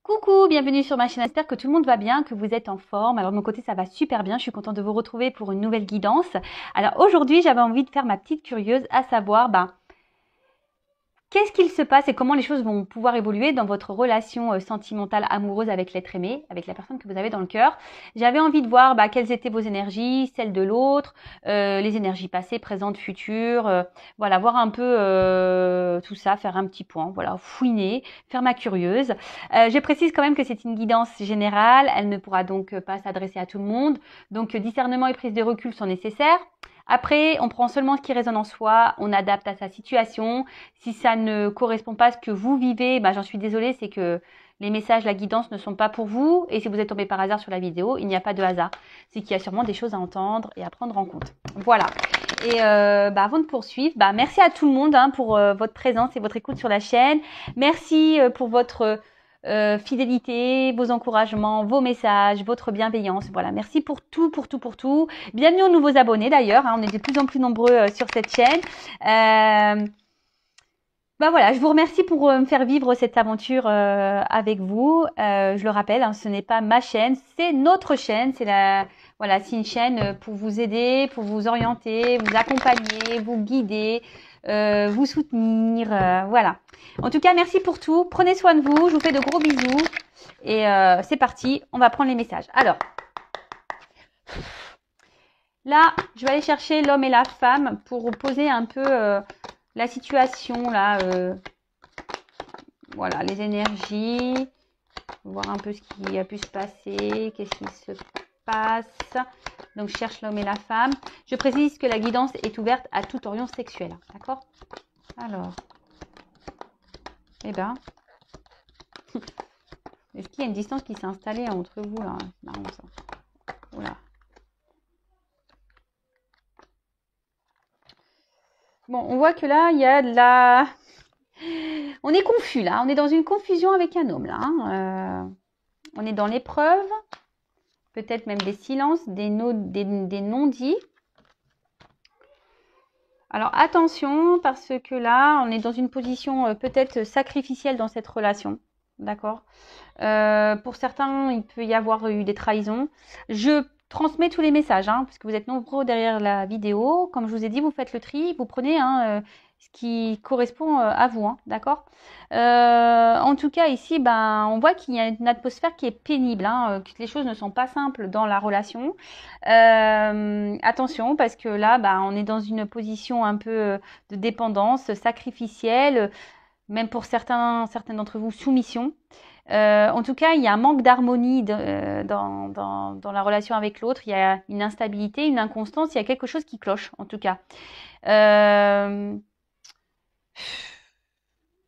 Coucou, bienvenue sur ma chaîne. J'espère que tout le monde va bien, que vous êtes en forme. Alors de mon côté, ça va super bien. Je suis contente de vous retrouver pour une nouvelle guidance. Alors aujourd'hui, j'avais envie de faire ma petite curieuse, à savoir, qu'est-ce qu'il se passe et comment les choses vont pouvoir évoluer dans votre relation sentimentale, amoureuse avec l'être aimé, avec la personne que vous avez dans le cœur. J'avais envie de voir quelles étaient vos énergies, celles de l'autre, les énergies passées, présentes, futures. Voilà, voir un peu tout ça, faire un petit point, voilà, fouiner, faire ma curieuse. Je précise quand même que c'est une guidance générale. Elle ne pourra donc pas s'adresser à tout le monde. Donc discernement et prise de recul sont nécessaires. Après, on prend seulement ce qui résonne en soi, on adapte à sa situation. Si ça ne correspond pas à ce que vous vivez, j'en suis désolée, c'est que les messages, la guidance ne sont pas pour vous. Et si vous êtes tombé par hasard sur la vidéo, il n'y a pas de hasard. C'est qu'il y a sûrement des choses à entendre et à prendre en compte. Voilà. Et avant de poursuivre, merci à tout le monde pour votre présence et votre écoute sur la chaîne. Merci pour votre fidélité, vos encouragements, vos messages, votre bienveillance. Voilà, merci pour tout, pour tout, pour tout. Bienvenue aux nouveaux abonnés d'ailleurs. On est de plus en plus nombreux sur cette chaîne. Voilà, je vous remercie pour me faire vivre cette aventure avec vous. Je le rappelle, ce n'est pas ma chaîne, c'est notre chaîne. C'est une chaîne pour vous aider, pour vous orienter, vous accompagner, vous guider, vous soutenir. Voilà. En tout cas, merci pour tout. Prenez soin de vous. Je vous fais de gros bisous. Et c'est parti. On va prendre les messages. Alors, là, je vais aller chercher l'homme et la femme pour poser un peu la situation là. Voilà, les énergies. Voir un peu ce qui a pu se passer. Qu'est-ce qui se passe. Donc, je cherche l'homme et la femme. Je précise que la guidance est ouverte à toute orientation sexuelle. D'accord? Alors. Est-ce qu'il y a une distance qui s'est installée entre vous là? C'est marrant ça. Oula. Bon, on voit que là, il y a de la... On est confus là. On est dans une confusion avec un homme là. On est dans l'épreuve. Peut-être même des silences, des non-dits. Alors attention, parce que là, on est dans une position peut-être sacrificielle dans cette relation. D'accord. Pour certains, il peut y avoir eu des trahisons. Je transmets tous les messages, parce que vous êtes nombreux derrière la vidéo. Comme je vous ai dit, vous faites le tri, vous prenez ce qui correspond à vous, d'accord. En tout cas, ici, on voit qu'il y a une atmosphère qui est pénible, que les choses ne sont pas simples dans la relation. Attention, parce que là, on est dans une position un peu de dépendance sacrificielle, même pour certains d'entre vous, soumission. En tout cas, il y a un manque d'harmonie dans la relation avec l'autre. Il y a une instabilité, une inconstance. Il y a quelque chose qui cloche, en tout cas.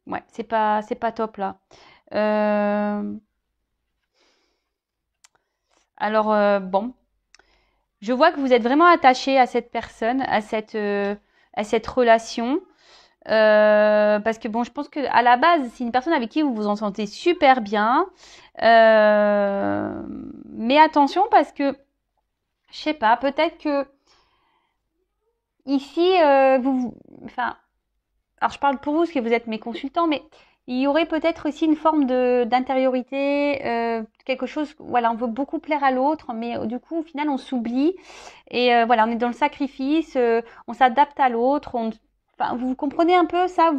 Ouais, c'est pas top là. Alors, bon. Je vois que vous êtes vraiment attaché à cette personne, à cette relation. Parce que je pense que à la base, c'est une personne avec qui vous vous en sentez super bien. Mais attention parce que, je sais pas, peut-être que ici, alors je parle pour vous parce que vous êtes mes consultants, mais il y aurait peut-être aussi une forme d'intériorité, quelque chose, voilà, on veut beaucoup plaire à l'autre, mais du coup, au final, on s'oublie. Et voilà, on est dans le sacrifice, on s'adapte à l'autre, vous comprenez un peu ça,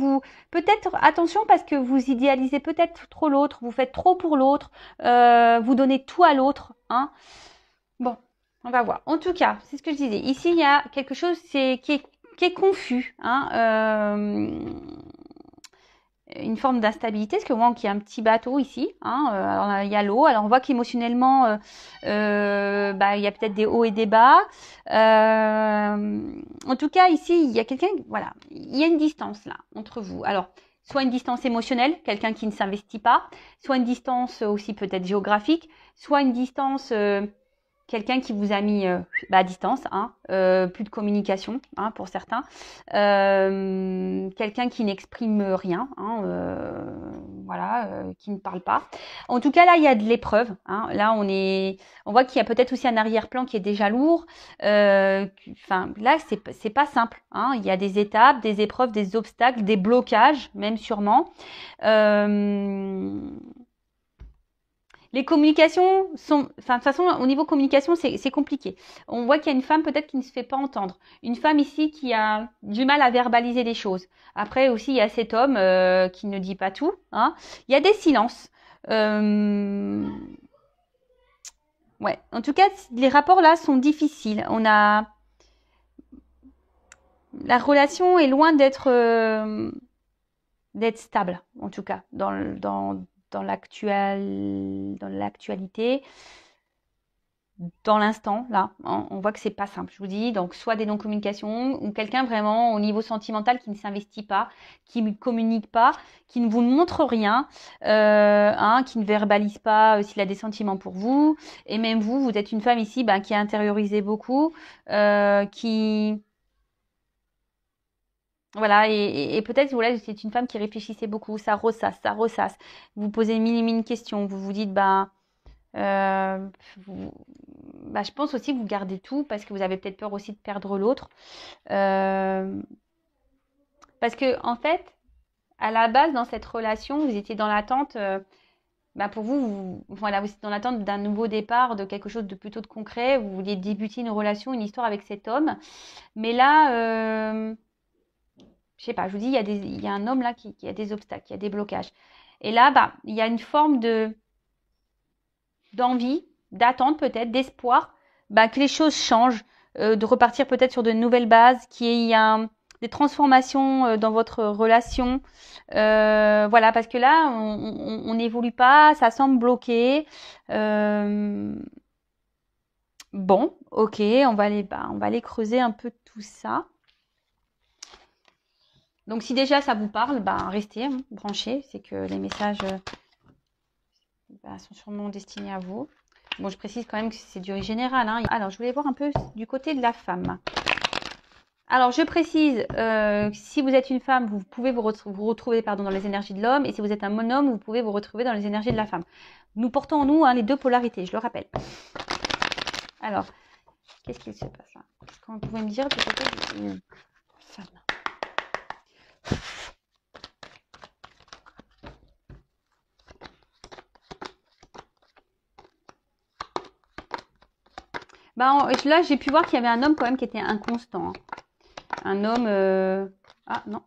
peut-être attention parce que vous idéalisez peut-être trop l'autre, vous faites trop pour l'autre, vous donnez tout à l'autre, Bon, on va voir. En tout cas, c'est ce que je disais. Ici, il y a quelque chose qui est confus, une forme d'instabilité, parce que moi, il y a un petit bateau ici, alors, il y a l'eau, alors on voit qu'émotionnellement, il y a peut-être des hauts et des bas. En tout cas, ici, il y a quelqu'un, voilà, il y a une distance là entre vous. Alors, soit une distance émotionnelle, quelqu'un qui ne s'investit pas, soit une distance aussi peut-être géographique, soit une distance quelqu'un qui vous a mis à distance, plus de communication pour certains, quelqu'un qui n'exprime rien, qui ne parle pas. En tout cas, là, il y a de l'épreuve. Là, on voit qu'il y a peut-être aussi un arrière-plan qui est déjà lourd. Là, c'est pas simple. Il y a des étapes, des épreuves, des obstacles, des blocages, même sûrement. Les communications sont, enfin, de toute façon, au niveau communication, c'est compliqué. On voit qu'il y a une femme peut-être qui ne se fait pas entendre. Une femme ici qui a du mal à verbaliser les choses. Après aussi, il y a cet homme qui ne dit pas tout. Hein. Il y a des silences. Ouais. En tout cas, les rapports là sont difficiles. La relation est loin d'être stable, en tout cas, dans l'actualité. Dans l'instant, là, on voit que c'est pas simple, je vous dis. Donc, soit des non-communications ou quelqu'un vraiment au niveau sentimental qui ne s'investit pas, qui ne communique pas, qui ne vous montre rien, qui ne verbalise pas s'il a des sentiments pour vous. Et même vous êtes une femme ici qui a intériorisé beaucoup, qui... Voilà, et peut-être voilà, c'est une femme qui réfléchissait beaucoup, ça ressasse, ça ressasse. Vous posez mille et mille questions, vous vous dites, euh, vous- je pense aussi que vous gardez tout parce que vous avez peut-être peur aussi de perdre l'autre. Euh, parce que en fait, à la base, dans cette relation, vous étiez dans l'attente. Pour voilà, vous étiez dans l'attente d'un nouveau départ, de quelque chose de plutôt de concret. Vous vouliez débuter une relation, une histoire avec cet homme. Mais là, je sais pas. Je vous dis, il y a un homme là qui a des obstacles, qui a des blocages. Et là, il y a une forme d'envie, d'attente peut-être, d'espoir, que les choses changent, de repartir peut-être sur de nouvelles bases, qu'il y ait des transformations dans votre relation. Voilà, parce que là, on n'évolue pas, ça semble bloqué. Bon, ok, on va aller creuser un peu tout ça. Donc si déjà ça vous parle, restez branchez, c'est que les messages sont sûrement destinés à vous. Bon, je précise quand même que c'est du général. Hein. Alors, je voulais voir un peu du côté de la femme. Alors, je précise, si vous êtes une femme, vous pouvez vous retrouver dans les énergies de l'homme. Et si vous êtes un monhomme, vous pouvez vous retrouver dans les énergies de la femme. Nous portons en nous les deux polarités, je le rappelle. Alors, qu'est-ce qu'il se passe là? Qu'est-ce que vous pouvez me dire du côté d'une femme? Là, j'ai pu voir qu'il y avait un homme quand même qui était inconstant. Hein. Un homme... Ah, non.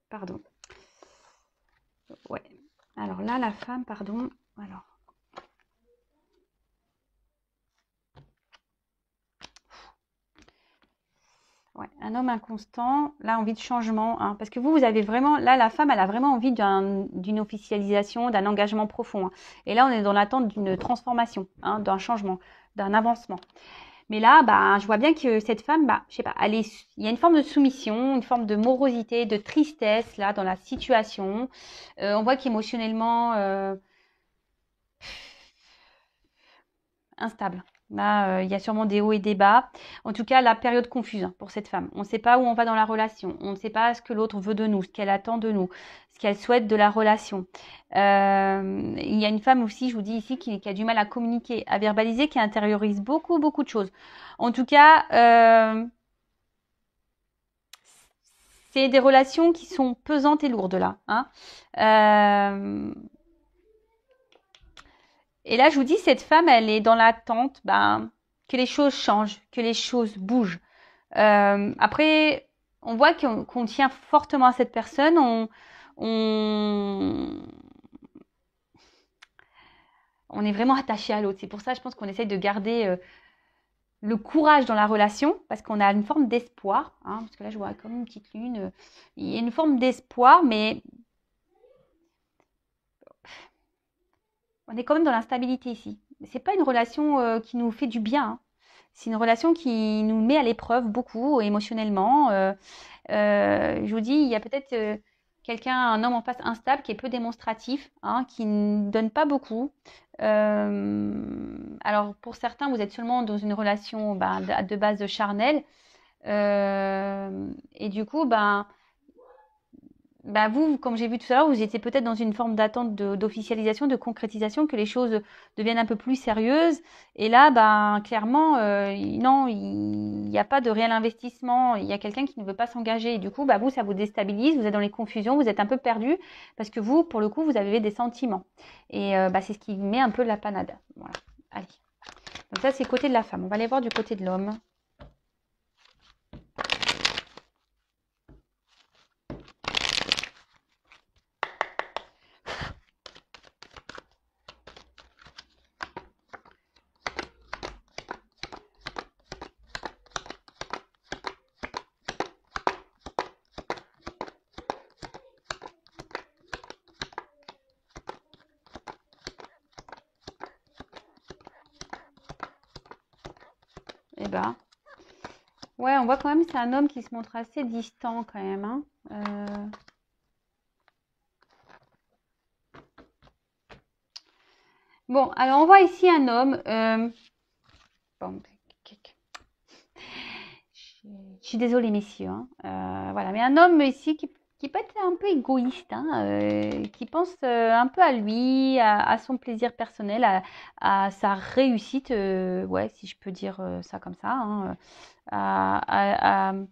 Pardon. Ouais. Alors là, la femme, pardon. Alors. Ouais, un homme inconstant, là, envie de changement. Hein, parce que vous avez vraiment, là, la femme, elle a vraiment envie d'une officialisation, d'un engagement profond. Hein. Et là, on est dans l'attente d'une transformation, d'un changement, d'un avancement. Mais là, je vois bien que cette femme, je sais pas, il y a une forme de soumission, une forme de morosité, de tristesse, là, dans la situation. On voit qu'émotionnellement, instable. Là, il y a sûrement des hauts et des bas. En tout cas, la période confuse pour cette femme. On ne sait pas où on va dans la relation. On ne sait pas ce que l'autre veut de nous, ce qu'elle attend de nous, ce qu'elle souhaite de la relation. Il y a une femme aussi, je vous dis ici, qui a du mal à communiquer, à verbaliser, qui intériorise beaucoup, beaucoup de choses. En tout cas, c'est des relations qui sont pesantes et lourdes là. Hein. Et là, je vous dis, cette femme, elle est dans l'attente que les choses changent, que les choses bougent. Après, on voit qu'on tient fortement à cette personne. On est vraiment attaché à l'autre. C'est pour ça, je pense qu'on essaye de garder le courage dans la relation, parce qu'on a une forme d'espoir. Hein, parce que là, je vois comme une petite lune. Il y a une forme d'espoir, mais on est quand même dans l'instabilité ici. C'est pas une relation qui nous fait du bien. Hein. C'est une relation qui nous met à l'épreuve beaucoup émotionnellement. Je vous dis, il y a peut-être quelqu'un, un homme en face instable qui est peu démonstratif, qui ne donne pas beaucoup. Alors pour certains, vous êtes seulement dans une relation de base charnelle. Et du coup, bah vous, comme j'ai vu tout à l'heure, vous étiez peut-être dans une forme d'attente d'officialisation, de concrétisation, que les choses deviennent un peu plus sérieuses. Et là, ben clairement, non, il n'y a pas de réel investissement. Il y a quelqu'un qui ne veut pas s'engager. Et du coup, bah vous, ça vous déstabilise. Vous êtes dans les confusions, vous êtes un peu perdu parce que vous, pour le coup, vous avez des sentiments. Et bah, c'est ce qui met un peu la panade. Voilà. Allez. Donc ça, c'est le côté de la femme. On va aller voir du côté de l'homme. Eh ben, ouais, on voit quand même, c'est un homme qui se montre assez distant quand même, hein. Bon, alors on voit ici un homme. Bon, je suis désolée, messieurs, hein. Voilà, mais un homme ici qui peut être un peu égoïste, hein, qui pense un peu à lui, à son plaisir personnel, à sa réussite, ouais, si je peux dire ça comme ça, hein,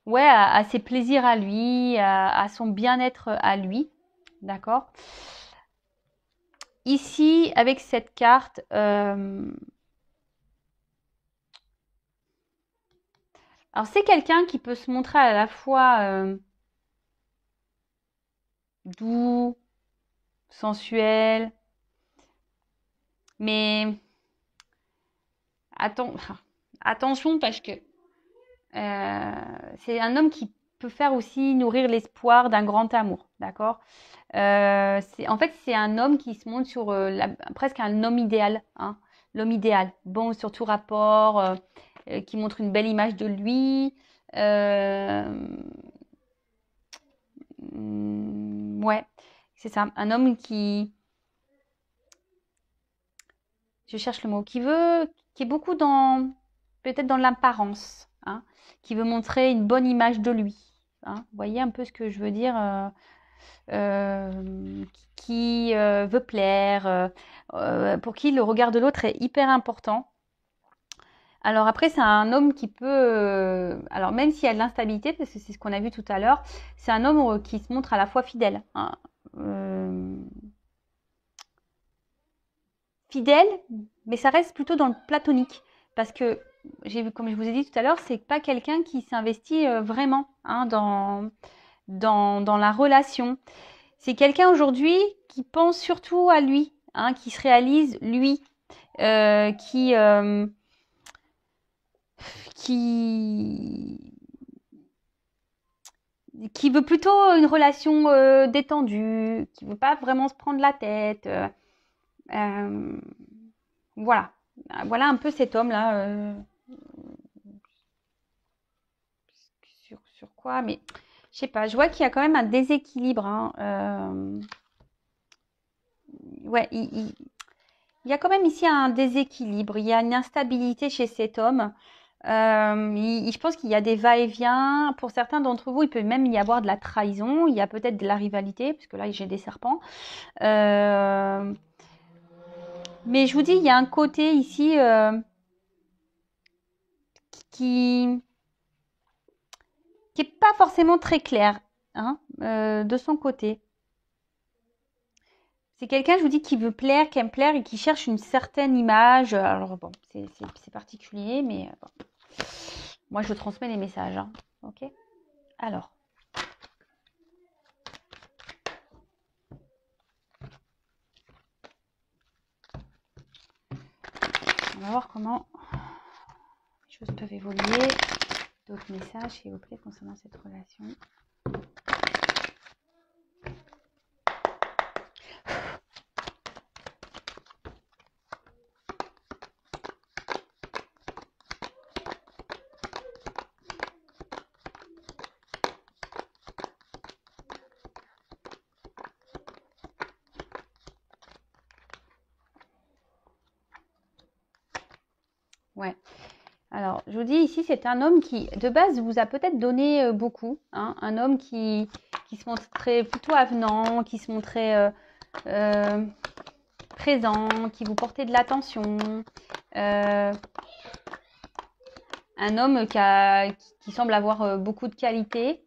ouais, à ses plaisirs à lui, à son bien-être à lui, d'accord? Ici, avec cette carte, alors c'est quelqu'un qui peut se montrer à la fois doux, sensuel, mais attention parce que c'est un homme qui peut faire aussi nourrir l'espoir d'un grand amour, d'accord? En fait, c'est un homme qui se montre sur presque un homme idéal, hein, l'homme idéal, bon sur tout rapport, qui montre une belle image de lui. Ouais, c'est ça, un homme qui, je cherche le mot, qui est beaucoup dans, peut-être dans l'apparence, hein, qui veut montrer une bonne image de lui, hein. Vous voyez un peu ce que je veux dire, qui veut plaire, pour qui le regard de l'autre est hyper important. Alors après, c'est un homme qui peut, alors même s'il y a de l'instabilité, parce que c'est ce qu'on a vu tout à l'heure, c'est un homme qui se montre à la fois fidèle, hein. Fidèle, mais ça reste plutôt dans le platonique. Parce que, j'ai vu, comme je vous ai dit tout à l'heure, c'est pas quelqu'un qui s'investit vraiment, hein, dans la relation. C'est quelqu'un aujourd'hui qui pense surtout à lui, hein, qui se réalise lui, euh, qui, euh, qui, qui veut plutôt une relation détendue, qui veut pas vraiment se prendre la tête. Euh, voilà. Voilà un peu cet homme-là. Sur quoi, mais je sais pas, je vois qu'il y a quand même un déséquilibre, hein. Ouais, il y a quand même ici un déséquilibre, il y a une instabilité chez cet homme. Je pense qu'il y a des va-et-vient. Pour certains d'entre vous, il peut même y avoir de la trahison, il y a peut-être de la rivalité, parce que là, j'ai des serpents. Mais je vous dis, il y a un côté ici qui qui est pas forcément très clair, hein, de son côté. C'est quelqu'un, je vous dis, qui veut plaire, qui aime plaire et qui cherche une certaine image. Alors bon, c'est particulier, mais bon. Moi je transmets les messages, hein. Ok. Alors, on va voir comment les choses peuvent évoluer. D'autres messages, s'il vous plaît, concernant cette relation. Ouais. Alors, je vous dis ici, c'est un homme qui, de base, vous a peut-être donné beaucoup. Hein, un homme qui se montrait plutôt avenant, qui se montrait présent, qui vous portait de l'attention. Un homme qui semble avoir beaucoup de qualités.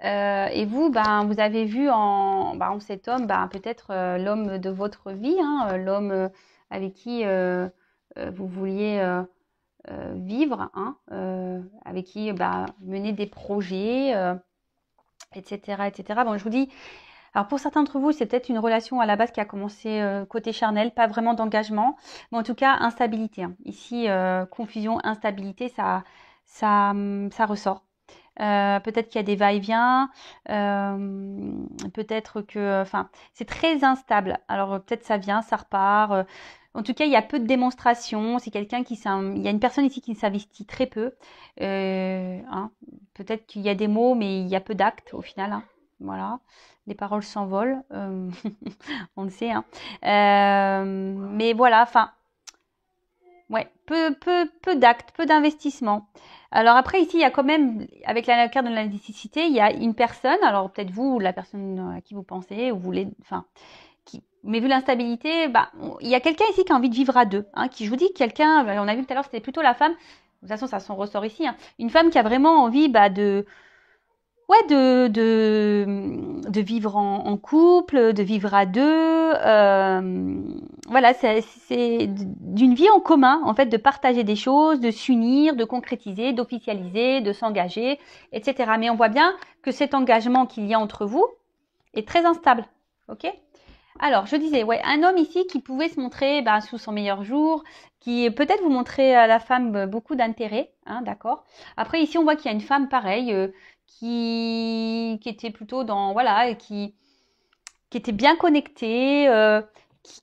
Et vous, ben, vous avez vu en cet homme, ben, peut-être l'homme de votre vie, hein, l'homme avec qui vous vouliez vivre, hein, avec qui bah, mener des projets, etc., etc. Bon, je vous dis, alors pour certains d'entre vous, c'est peut-être une relation à la base qui a commencé côté charnel, pas vraiment d'engagement, mais en tout cas instabilité. Hein. Ici, confusion, instabilité, ça ressort. Peut-être qu'il y a des va-et-vient, peut-être que, enfin, c'est très instable. Alors peut-être ça vient, ça repart. En tout cas, il y a peu de démonstrations. C'est quelqu'un il y a une personne ici qui s'investit très peu. Hein. Peut-être qu'il y a des mots, mais il y a peu d'actes au final. Hein. Voilà, les paroles s'envolent, on le sait. Hein. Mais voilà, enfin, ouais, peu d'actes, peu d'investissement. Alors après, ici, il y a quand même, avec la carte de la nécessité, il y a une personne, alors peut-être vous, ou la personne à qui vous pensez, ou vous voulez, enfin, mais vu l'instabilité, bah, il y a quelqu'un ici qui a envie de vivre à deux, hein, qui, je vous dis, quelqu'un, on a vu tout à l'heure, c'était plutôt la femme, de toute façon, ça s'en ressort ici, hein, une femme qui a vraiment envie, bah, ouais, de vivre en couple, de vivre à deux. Voilà, c'est d'une vie en commun, en fait, de partager des choses, de s'unir, de concrétiser, d'officialiser, de s'engager, etc. Mais on voit bien que cet engagement qu'il y a entre vous est très instable. Ok ? Alors, je disais, ouais, un homme ici qui pouvait se montrer bah, sous son meilleur jour, qui peut-être vous montrer à la femme beaucoup d'intérêt, hein, d'accord. Après, ici, on voit qu'il y a une femme pareille qui était plutôt dans, voilà, et qui était bien connectée,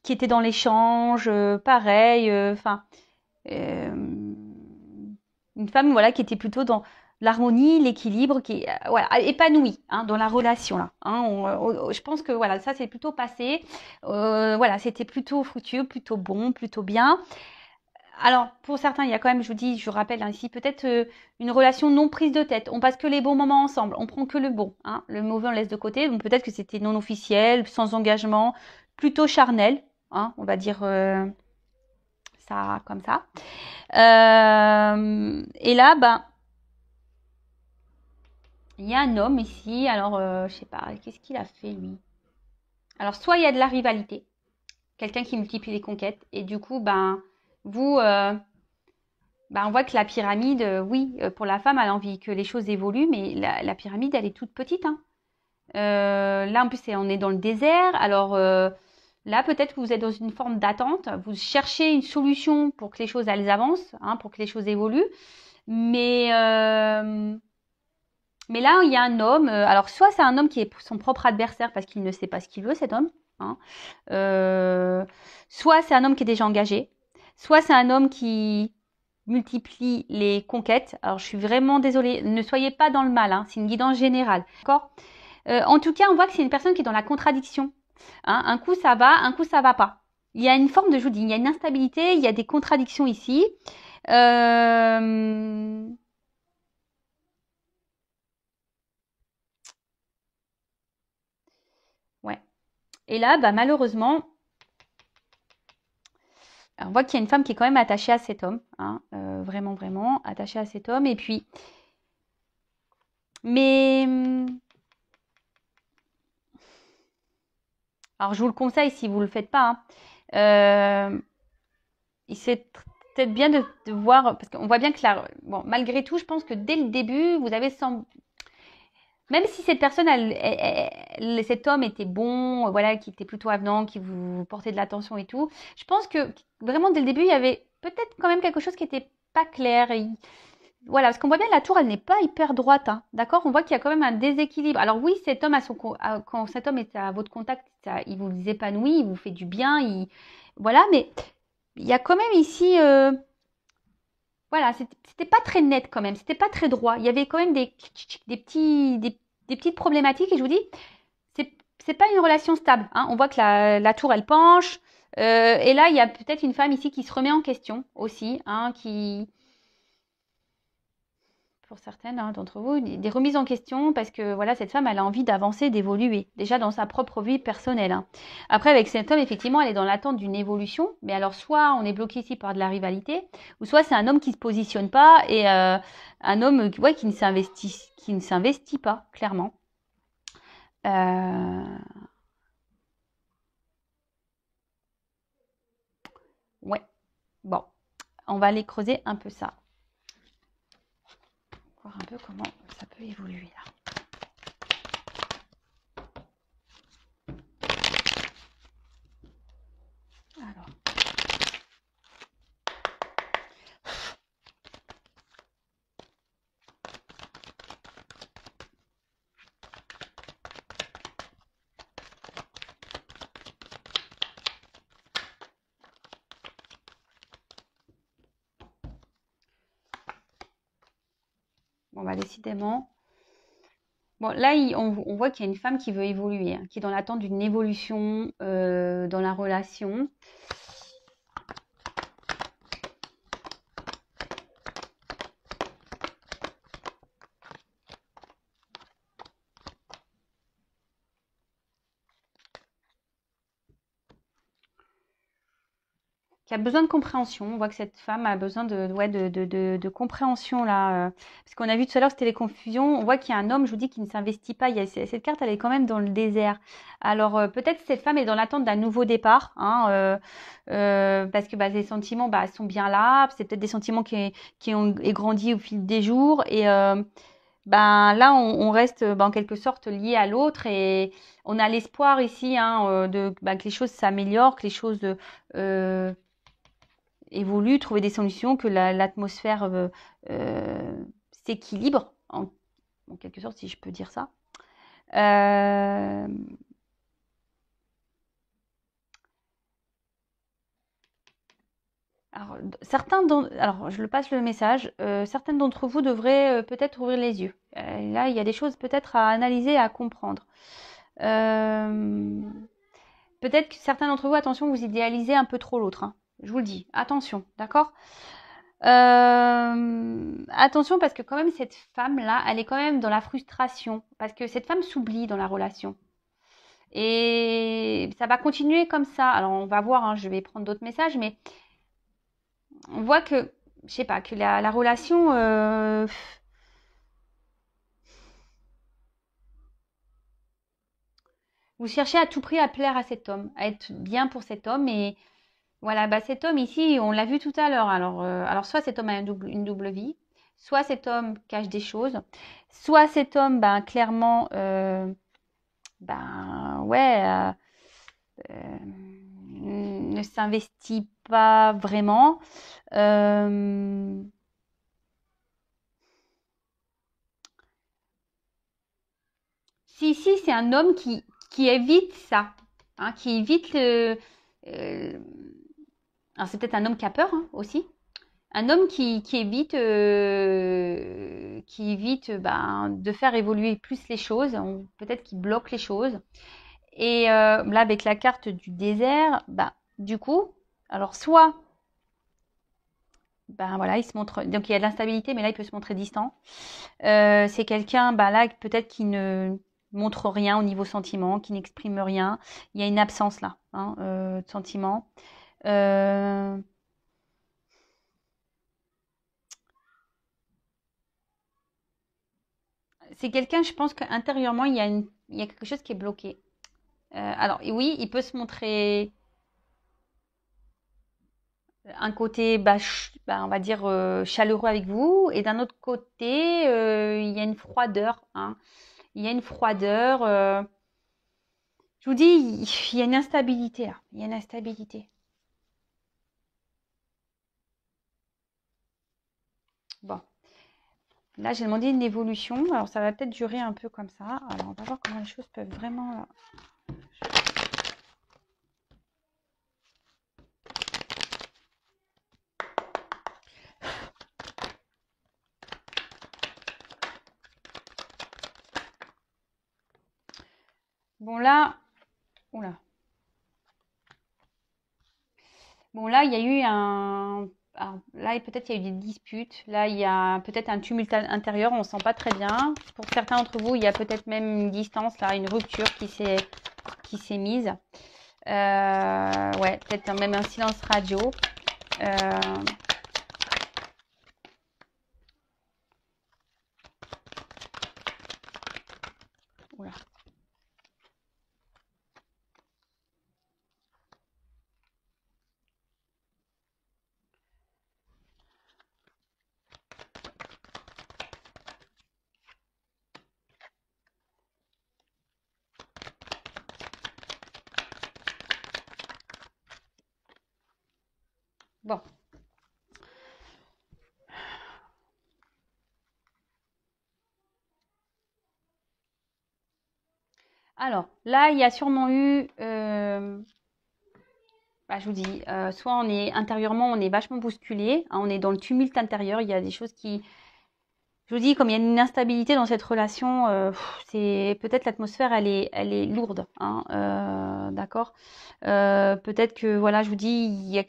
qui était dans l'échange, pareil, enfin, une femme, voilà, qui était plutôt dans l'harmonie, l'équilibre, qui est voilà, épanouie hein, dans la relation là. Hein, je pense que voilà, ça c'est plutôt passé. Voilà, c'était plutôt fructueux, plutôt bon, plutôt bien. Alors pour certains, il y a quand même, je vous dis, je vous rappelle hein, ici peut-être une relation non prise de tête. On passe que les bons moments ensemble, on prend que le bon. Hein, le mauvais on laisse de côté. Donc peut-être que c'était non officiel, sans engagement, plutôt charnel. Hein, on va dire ça comme ça. Et là, ben il y a un homme ici, alors je sais pas, qu'est-ce qu'il a fait lui? Alors soit il y a de la rivalité, quelqu'un qui multiplie les conquêtes, et du coup, ben vous, ben, on voit que la pyramide, oui, pour la femme, elle a envie que les choses évoluent, mais la pyramide, elle est toute petite. Hein. Là, en plus, on est dans le désert, alors là, peut-être que vous êtes dans une forme d'attente, vous cherchez une solution pour que les choses, elles avancent, hein, pour que les choses évoluent, mais... Mais là, il y a un homme. Alors, soit c'est un homme qui est son propre adversaire parce qu'il ne sait pas ce qu'il veut, cet homme. Hein. Soit c'est un homme qui est déjà engagé. Soit c'est un homme qui multiplie les conquêtes. Alors, je suis vraiment désolée. Ne soyez pas dans le mal. Hein. C'est une guidance générale. D'accord En tout cas, on voit que c'est une personne qui est dans la contradiction. Hein. Un coup, ça va. Un coup, ça va pas. Il y a une forme de, je vous dis, il y a une instabilité. Il y a des contradictions ici. Ouais. Et là, bah, malheureusement, on voit qu'il y a une femme qui est quand même attachée à cet homme, hein, vraiment, vraiment attachée à cet homme. Et puis, mais, alors je vous le conseille si vous le faites pas. Hein, c'est peut-être bien de voir, parce qu'on voit bien que bon, malgré tout, je pense que dès le début, vous avez même si cette personne, cet homme était bon, voilà, qui était plutôt avenant, qui vous portait de l'attention et tout, je pense que vraiment dès le début, il y avait peut-être quand même quelque chose qui était pas clair. Voilà, parce qu'on voit bien la tour, elle n'est pas hyper droite, hein, d'accord? On voit qu'il y a quand même un déséquilibre. Alors oui, cet homme quand cet homme est à votre contact, il vous épanouit, il vous fait du bien, voilà, mais il y a quand même ici, voilà, c'était pas très net quand même, c'était pas très droit. Il y avait quand même des petites problématiques et je vous dis, c'est pas une relation stable. Hein. On voit que la tour, elle penche. Et là, il y a peut-être une femme ici qui se remet en question aussi, hein, pour certaines d'entre vous, des remises en question parce que voilà, cette femme, elle a envie d'avancer, d'évoluer, déjà dans sa propre vie personnelle. Après, avec cet homme, effectivement, elle est dans l'attente d'une évolution, mais alors soit on est bloqué ici par de la rivalité, ou soit c'est un homme qui se positionne pas et un homme ouais, qui ne s'investit pas, clairement. Ouais, bon, on va aller creuser un peu ça. Voir un peu comment ça peut évoluer là. Alors. Bon, bah décidément. Bon, là, on voit qu'il y a une femme qui veut évoluer, qui est dans l'attente d'une évolution dans la relation. Qui a besoin de compréhension. On voit que cette femme a besoin de compréhension là. Parce qu'on a vu tout à l'heure, c'était les confusions. On voit qu'il y a un homme, je vous dis, qui ne s'investit pas. Cette carte, elle est quand même dans le désert. Alors peut-être que cette femme est dans l'attente d'un nouveau départ. Parce que bah, ses sentiments sont bien là. C'est peut-être des sentiments qui ont grandi au fil des jours. Et là, on reste en quelque sorte lié à l'autre. Et on a l'espoir ici que les choses s'améliorent, que les choses évolue, trouver des solutions, que l'atmosphère s'équilibre, en quelque sorte, si je peux dire ça. Alors, je le passe le message. Certaines d'entre vous devraient peut-être ouvrir les yeux. Là, il y a des choses peut-être à analyser, à comprendre. Peut-être que certains d'entre vous, attention, vous idéalisez un peu trop l'autre. Je vous le dis, attention, d'accord? Attention parce que quand même cette femme-là, elle est quand même dans la frustration. Parce que cette femme s'oublie dans la relation. Et ça va continuer comme ça. Alors on va voir, je vais prendre d'autres messages, mais on voit que, je sais pas, que la relation... vous cherchez à tout prix à plaire à cet homme, à être bien pour cet homme. Et voilà, cet homme ici, on l'a vu tout à l'heure. Alors soit cet homme a une double vie, soit cet homme cache des choses, soit cet homme, clairement, ouais, ne s'investit pas vraiment. Si c'est un homme qui évite ça, qui évite alors c'est peut-être un homme qui a peur aussi. Un homme qui évite, de faire évoluer plus les choses, peut-être qu'il bloque les choses. Et là, avec la carte du désert, du coup, alors soit, voilà, il se montre, donc il y a de l'instabilité, mais là, il peut se montrer distant. C'est quelqu'un, là, peut-être qui ne montre rien au niveau sentiment, qui n'exprime rien. Il y a une absence là, de sentiment. C'est quelqu'un, je pense qu'intérieurement, il y a quelque chose qui est bloqué. Alors oui, il peut se montrer un côté, on va dire, chaleureux avec vous, et d'un autre côté, il y a une froideur. Il y a une froideur. Je vous dis, il y a une instabilité là. Il y a une instabilité. Bon. Là, j'ai demandé une évolution. Alors, ça va peut-être durer un peu comme ça. Alors, on va voir comment les choses peuvent vraiment... Bon, là... Oula. Bon, là, il y a eu un alors, là, peut-être il y a eu des disputes. Là, il y a peut-être un tumulte intérieur. On ne sent pas très bien. Pour certains d'entre vous, il y a peut-être même une distance, là, une rupture qui s'est mise. Ouais, peut-être même un silence radio. Oula. Bon. Alors, là, il y a sûrement eu, je vous dis, soit on est intérieurement, on est vachement bousculé, hein, on est dans le tumulte intérieur, il y a des choses qui, je vous dis, comme il y a une instabilité dans cette relation, c'est peut-être l'atmosphère, elle est lourde, hein, d'accord. Peut-être que, voilà, je vous dis, il y a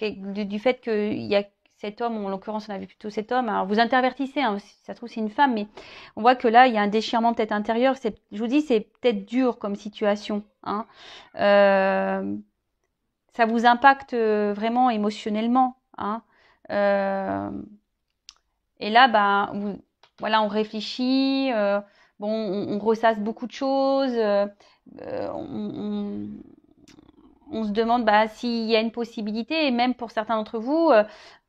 du fait qu'il y a cet homme, en l'occurrence, on a vu plutôt cet homme. Alors, vous intervertissez, hein, si ça se trouve, c'est une femme, mais on voit que là, il y a un déchirement peut-être intérieur. Je vous dis, c'est peut-être dur comme situation, hein. Ça vous impacte vraiment émotionnellement, hein. Euh, et là, voilà, on réfléchit, bon, on ressasse beaucoup de choses, on se demande s'il y a une possibilité, et même pour certains d'entre vous,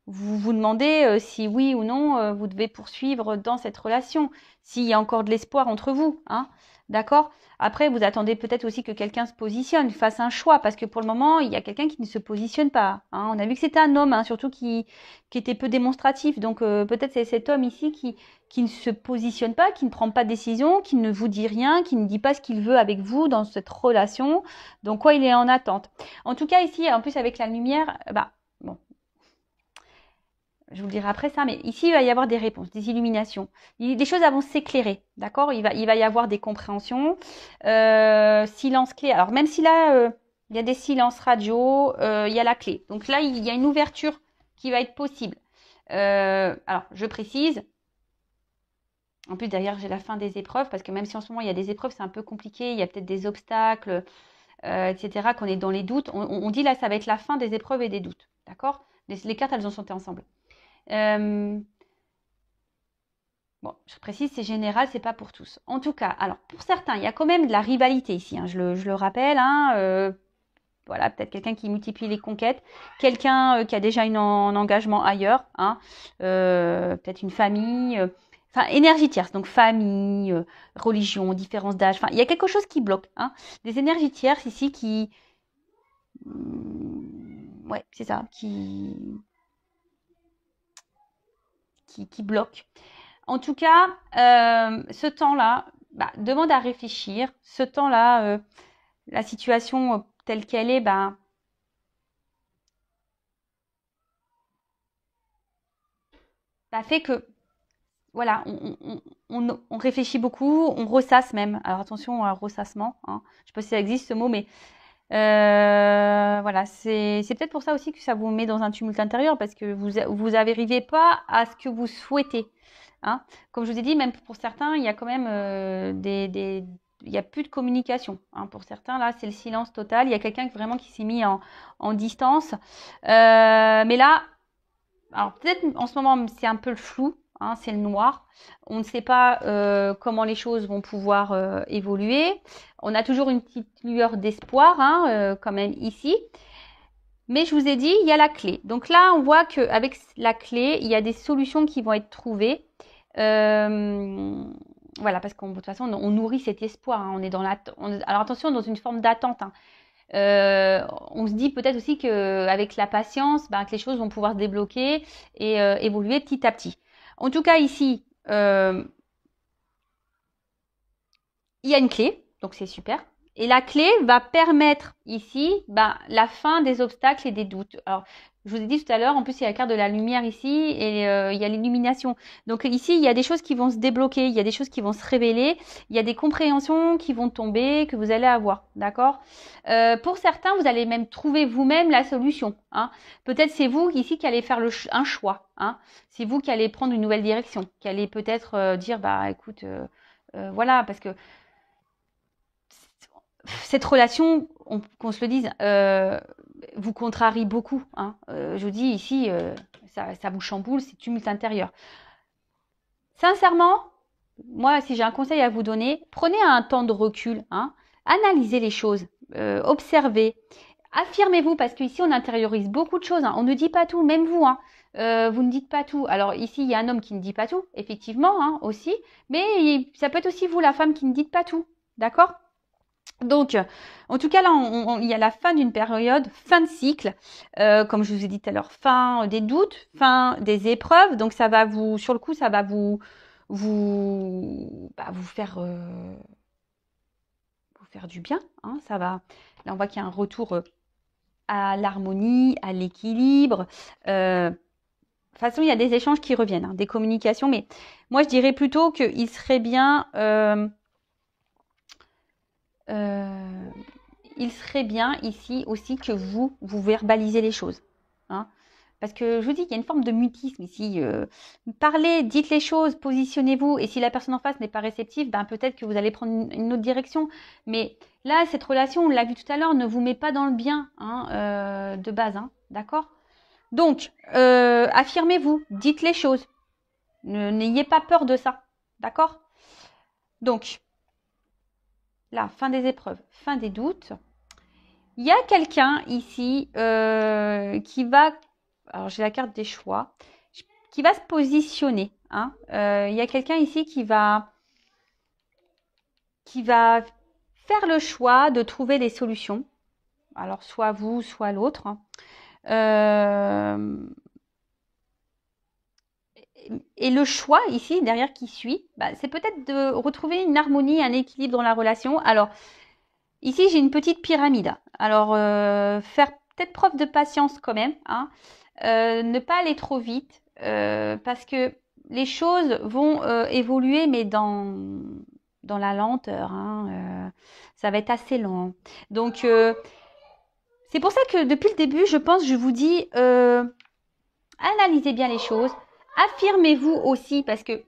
vous vous demandez si oui ou non vous devez poursuivre dans cette relation, s'il y a encore de l'espoir entre vous, hein, d'accord? Après, vous attendez peut-être aussi que quelqu'un se positionne, fasse un choix, parce que pour le moment, il y a quelqu'un qui ne se positionne pas, hein. On a vu que c'était un homme, hein, surtout qui était peu démonstratif. Donc peut-être c'est cet homme ici qui ne se positionne pas, qui ne prend pas de décision, qui ne vous dit rien, qui ne dit pas ce qu'il veut avec vous dans cette relation. Donc quoi, il est en attente. En tout cas ici, en plus avec la lumière, bon, je vous le dirai après ça, mais ici, il va y avoir des réponses, des illuminations. Des choses vont s'éclairer, d'accord? Il va y avoir des compréhensions. Silence clé. Alors, même si là, il y a des silences radio, il y a la clé. Donc là, il y a une ouverture qui va être possible. Alors, je précise. En plus, derrière, j'ai la fin des épreuves, parce que même si en ce moment, il y a des épreuves, c'est un peu compliqué. Il y a peut-être des obstacles, etc., qu'on est dans les doutes. On dit là, ça va être la fin des épreuves et des doutes, d'accord? Les cartes, elles ont sauté ensemble. Bon, je précise, c'est général, c'est pas pour tous. En tout cas, alors pour certains, il y a quand même de la rivalité ici, hein, je le rappelle, hein, voilà, peut-être quelqu'un qui multiplie les conquêtes, quelqu'un qui a déjà un engagement ailleurs, hein, peut-être une famille, enfin énergie tierce, donc famille, religion, différence d'âge, enfin il y a quelque chose qui bloque, hein, des énergies tierces ici ouais, c'est ça, qui bloquent. En tout cas, ce temps-là, demande à réfléchir. Ce temps-là, la situation telle qu'elle est, fait que, voilà, on réfléchit beaucoup, on ressasse même. Alors attention à ressassement, hein. Je sais pas si ça existe ce mot, mais voilà, c'est peut-être pour ça aussi que ça vous met dans un tumulte intérieur, parce que vous n'arrivez pas à ce que vous souhaitez, hein. Comme je vous ai dit, même pour certains, il y a quand même il n'y a plus de communication, hein. Pour certains, là, c'est le silence total. Il y a quelqu'un vraiment qui s'est mis en distance. Mais là, alors peut-être en ce moment, c'est un peu le flou, hein, c'est le noir. On ne sait pas comment les choses vont pouvoir évoluer. On a toujours une petite lueur d'espoir, hein, quand même ici. Mais je vous ai dit, il y a la clé. Donc là, on voit qu'avec la clé, il y a des solutions qui vont être trouvées. Voilà, parce qu'en de toute façon, on nourrit cet espoir, hein. On est alors attention, dans une forme d'attente, hein. On se dit peut-être aussi qu'avec la patience, que les choses vont pouvoir se débloquer et évoluer petit à petit. En tout cas, ici, il y a une clé, donc c'est super. Et la clé va permettre ici la fin des obstacles et des doutes. Alors, Je vous ai dit tout à l'heure, en plus, il y a la carte de la lumière ici et il y a l'illumination. Donc ici, il y a des choses qui vont se débloquer, il y a des choses qui vont se révéler, il y a des compréhensions qui vont tomber, que vous allez avoir, d'accord? Pour certains, vous allez même trouver vous-même la solution. Hein. Peut-être c'est vous ici qui allez faire un choix. Hein. C'est vous qui allez prendre une nouvelle direction, qui allez peut-être dire, bah écoute, voilà, parce que cette relation, qu'on se le dise, vous contrarie beaucoup. Hein. Je vous dis ici, ça vous chamboule, c'est tumulte intérieur. Sincèrement, moi, si j'ai un conseil à vous donner, prenez un temps de recul, hein, analysez les choses, observez, affirmez-vous, parce qu'ici, on intériorise beaucoup de choses. Hein. On ne dit pas tout, même vous. Hein. Vous ne dites pas tout. Alors ici, il y a un homme qui ne dit pas tout, effectivement, hein, aussi. Mais ça peut être aussi vous, la femme, qui ne dites pas tout. D'accord ? Donc, en tout cas, là, il y a la fin d'une période, fin de cycle, comme je vous ai dit tout à l'heure, fin des doutes, fin des épreuves. Donc, ça va vous, sur le coup, ça va vous faire du bien. Hein, ça va. Là, on voit qu'il y a un retour à l'harmonie, à l'équilibre. De toute façon, il y a des échanges qui reviennent, hein, des communications. Mais moi, je dirais plutôt qu'il serait bien. Il serait bien ici aussi que vous verbalisez les choses. Hein. Parce que je vous dis qu'il y a une forme de mutisme ici. Parlez, dites les choses, positionnez-vous. Et si la personne en face n'est pas réceptive, ben peut-être que vous allez prendre une autre direction. Mais là, cette relation, on l'a vu tout à l'heure, ne vous met pas dans le bien, hein, de base. Hein, d'accord ? Donc, affirmez-vous, dites les choses. N'ayez pas peur de ça. D'accord ? Donc, là, fin des épreuves, fin des doutes. Il y a quelqu'un ici qui va, alors j'ai la carte des choix, qui va se positionner. Hein. Il y a quelqu'un ici qui va faire le choix de trouver des solutions. Alors soit vous, soit l'autre. Et le choix ici, derrière qui suit, bah, c'est peut-être de retrouver une harmonie, un équilibre dans la relation. Alors, ici, j'ai une petite pyramide. Alors, faire peut-être preuve de patience quand même. Hein. Ne pas aller trop vite parce que les choses vont évoluer, mais dans la lenteur. Hein. Ça va être assez lent. Donc, c'est pour ça que depuis le début, je vous dis, analysez bien les choses. Affirmez-vous aussi parce que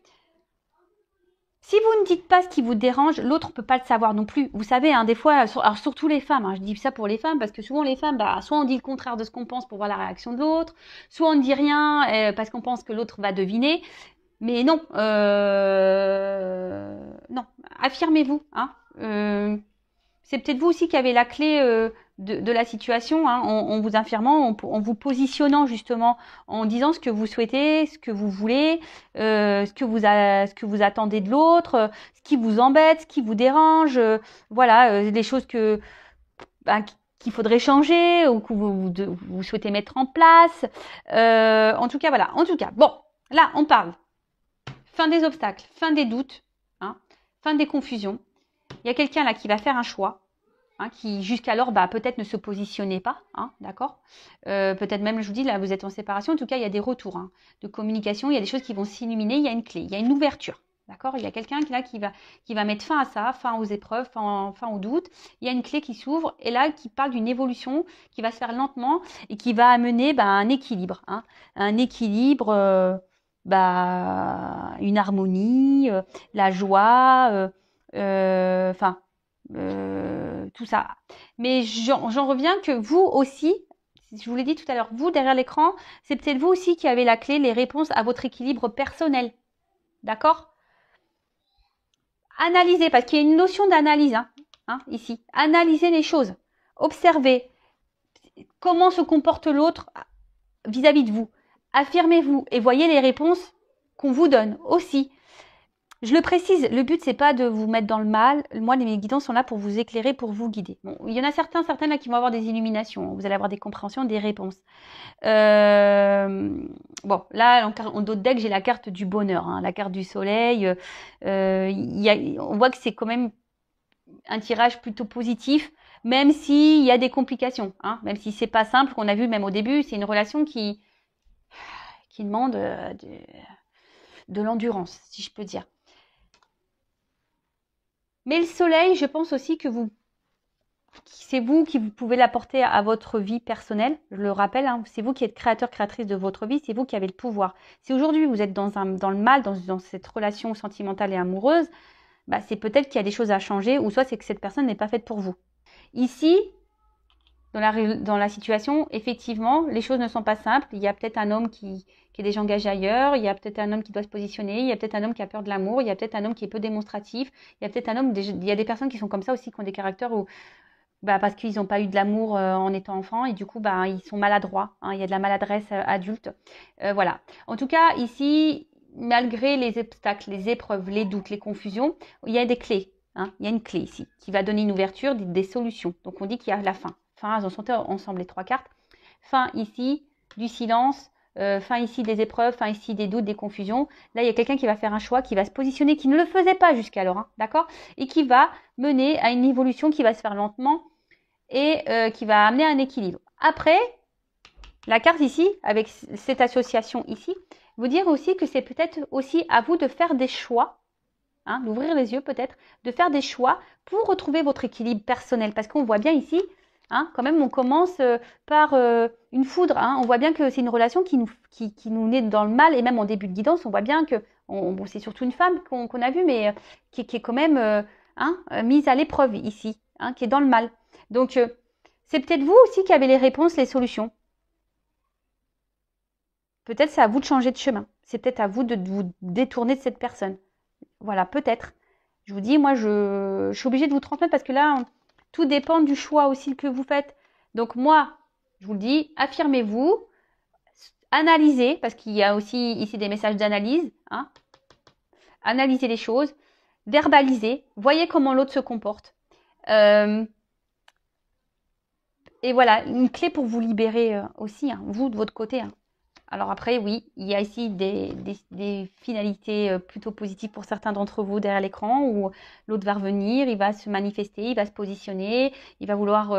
si vous ne dites pas ce qui vous dérange, l'autre ne peut pas le savoir non plus. Vous savez, hein, des fois, alors surtout les femmes, hein, je dis ça pour les femmes parce que souvent les femmes, bah, soit on dit le contraire de ce qu'on pense pour voir la réaction de l'autre, soit on ne dit rien parce qu'on pense que l'autre va deviner. Mais non, non, affirmez-vous. Hein, c'est peut-être vous aussi qui avez la clé de la situation, hein, en vous affirmant, en vous positionnant justement, en disant ce que vous souhaitez, ce que vous voulez, ce que vous attendez de l'autre, ce qui vous embête, ce qui vous dérange, voilà, les choses qu'il faudrait changer ou que vous souhaitez mettre en place. En tout cas, voilà. En tout cas, bon, là, on parle fin des obstacles, fin des doutes, hein, fin des confusions. Il y a quelqu'un là qui va faire un choix. Hein, qui jusqu'alors peut-être ne se positionnait pas, hein, d'accord, peut-être même, je vous dis, là, vous êtes en séparation, en tout cas, il y a des retours hein, de communication, il y a des choses qui vont s'illuminer, il y a une clé, il y a une ouverture, d'accord, il y a quelqu'un là qui va mettre fin à ça, fin aux épreuves, fin aux doutes, il y a une clé qui s'ouvre, et là, qui parle d'une évolution qui va se faire lentement, et qui va amener un équilibre, hein, un équilibre, une harmonie, la joie, enfin, tout ça. Mais j'en reviens que vous aussi, je vous l'ai dit tout à l'heure, vous derrière l'écran, c'est peut-être vous aussi qui avez la clé, les réponses à votre équilibre personnel. D'accord ? Analysez, parce qu'il y a une notion d'analyse hein, ici. Analysez les choses. Observez comment se comporte l'autre vis-à-vis de vous. Affirmez-vous et voyez les réponses qu'on vous donne aussi. Je le précise, le but, c'est pas de vous mettre dans le mal. Moi, mes guidants sont là pour vous éclairer, pour vous guider. Bon, il y en a certaines là qui vont avoir des illuminations. Vous allez avoir des compréhensions, des réponses. Bon, là, en d'autres decks, j'ai la carte du bonheur, hein, la carte du soleil. On voit que c'est quand même un tirage plutôt positif. même s'il y a des complications, hein, même si c'est pas simple, qu'on a vu même au début, c'est une relation qui demande de l'endurance, si je peux dire. Mais le soleil, je pense aussi que c'est vous qui vous pouvez l'apporter à votre vie personnelle. Je le rappelle, hein, c'est vous qui êtes créateur, créatrice de votre vie, c'est vous qui avez le pouvoir. Si aujourd'hui vous êtes dans le mal, dans cette relation sentimentale et amoureuse, bah, c'est peut-être qu'il y a des choses à changer, ou soit c'est que cette personne n'est pas faite pour vous. Ici, dans la situation, effectivement, les choses ne sont pas simples. Il y a peut-être un homme qui est déjà engagé ailleurs, il y a peut-être un homme qui doit se positionner, il y a peut-être un homme qui a peur de l'amour, il y a peut-être un homme qui est peu démonstratif, il y a peut-être un homme, il y a des personnes qui sont comme ça aussi, qui ont des caractères où, bah, parce qu'ils n'ont pas eu de l'amour en étant enfant, et du coup, bah, ils sont maladroits, hein, il y a de la maladresse adulte. Voilà. En tout cas, ici, malgré les obstacles, les épreuves, les doutes, les confusions, il y a des clés. Hein, il y a une clé ici qui va donner une ouverture, des solutions. Donc on dit qu'il y a la fin. Fin, elles ont sauté ensemble les trois cartes. Fin ici, du silence. Fin ici des épreuves, fin ici des doutes, des confusions. Là, il y a quelqu'un qui va faire un choix, qui va se positionner, qui ne le faisait pas jusqu'alors, hein, d'accord? Et qui va mener à une évolution qui va se faire lentement et qui va amener à un équilibre. Après, la carte ici, avec cette association ici, vous dire aussi que c'est peut-être aussi à vous de faire des choix, hein, d'ouvrir les yeux peut-être, de faire des choix pour retrouver votre équilibre personnel. Parce qu'on voit bien ici, hein, quand même, on commence par une foudre. Hein, on voit bien que c'est une relation qui nous naît dans le mal. Et même en début de guidance, on voit bien que, bon, c'est surtout une femme qu'on a vue, mais qui est quand même mise à l'épreuve ici, hein, qui est dans le mal. Donc, c'est peut-être vous aussi qui avez les réponses, les solutions. Peut-être c'est à vous de changer de chemin. C'est peut-être à vous de vous détourner de cette personne. Voilà, peut-être. Je vous dis, moi, je suis obligée de vous transmettre parce que là, tout dépend du choix aussi que vous faites. Donc moi, je vous le dis, affirmez-vous, analysez, parce qu'il y a aussi ici des messages d'analyse. Hein. Analysez les choses, verbalisez, voyez comment l'autre se comporte. Et voilà, une clé pour vous libérer aussi, hein, vous de votre côté. Hein. Alors après, oui, il y a ici des finalités plutôt positives pour certains d'entre vous derrière l'écran où l'autre va revenir, il va se manifester, il va se positionner, il va vouloir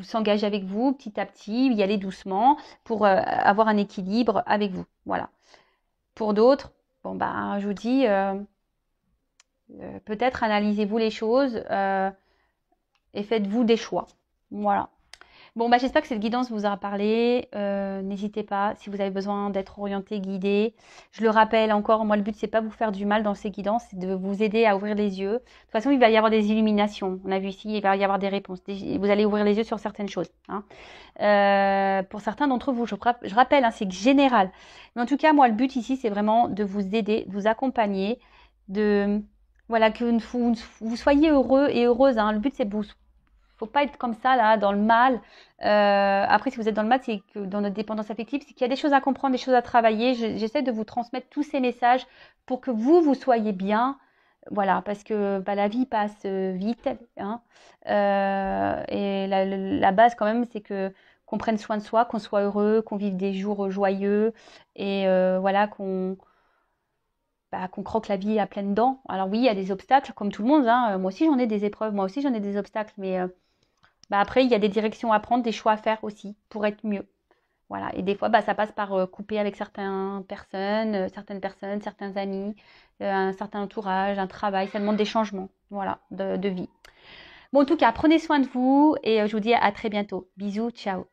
s'engager avec vous petit à petit, y aller doucement pour avoir un équilibre avec vous. Voilà. Pour d'autres, bon bah, je vous dis, peut-être analysez-vous les choses et faites-vous des choix. Voilà. Bon, bah, j'espère que cette guidance vous aura parlé. N'hésitez pas, si vous avez besoin d'être orienté, guidé. Je le rappelle encore, moi, le but, c'est pas vous faire du mal dans ces guidances, c'est de vous aider à ouvrir les yeux. De toute façon, il va y avoir des illuminations. On a vu ici, il va y avoir des réponses. Vous allez ouvrir les yeux sur certaines choses. Hein. Pour certains d'entre vous, je rappelle, hein, c'est général. Mais en tout cas, moi, le but ici, c'est vraiment de vous aider, de vous accompagner, voilà, que vous soyez heureux et heureuse. Hein. Le but, c'est vous. Faut pas être comme ça là dans le mal. Après, si vous êtes dans le mal, c'est que dans notre dépendance affective, c'est qu'il y a des choses à comprendre, des choses à travailler. J'essaie de vous transmettre tous ces messages pour que vous soyez bien. Voilà, parce que bah, la vie passe vite. Hein. Et la base quand même, c'est que qu'on prenne soin de soi, qu'on soit heureux, qu'on vive des jours joyeux et voilà qu'on croque la vie à pleines dents. Alors oui, il y a des obstacles comme tout le monde. Hein. Moi aussi, j'en ai des épreuves, moi aussi, j'en ai des obstacles, mais bah après, il y a des directions à prendre, des choix à faire aussi pour être mieux. Voilà. Et des fois, bah, ça passe par couper avec certaines personnes, certains amis, un certain entourage, un travail. Ça demande des changements, voilà, de vie. Bon, en tout cas, prenez soin de vous et je vous dis à très bientôt. Bisous, ciao.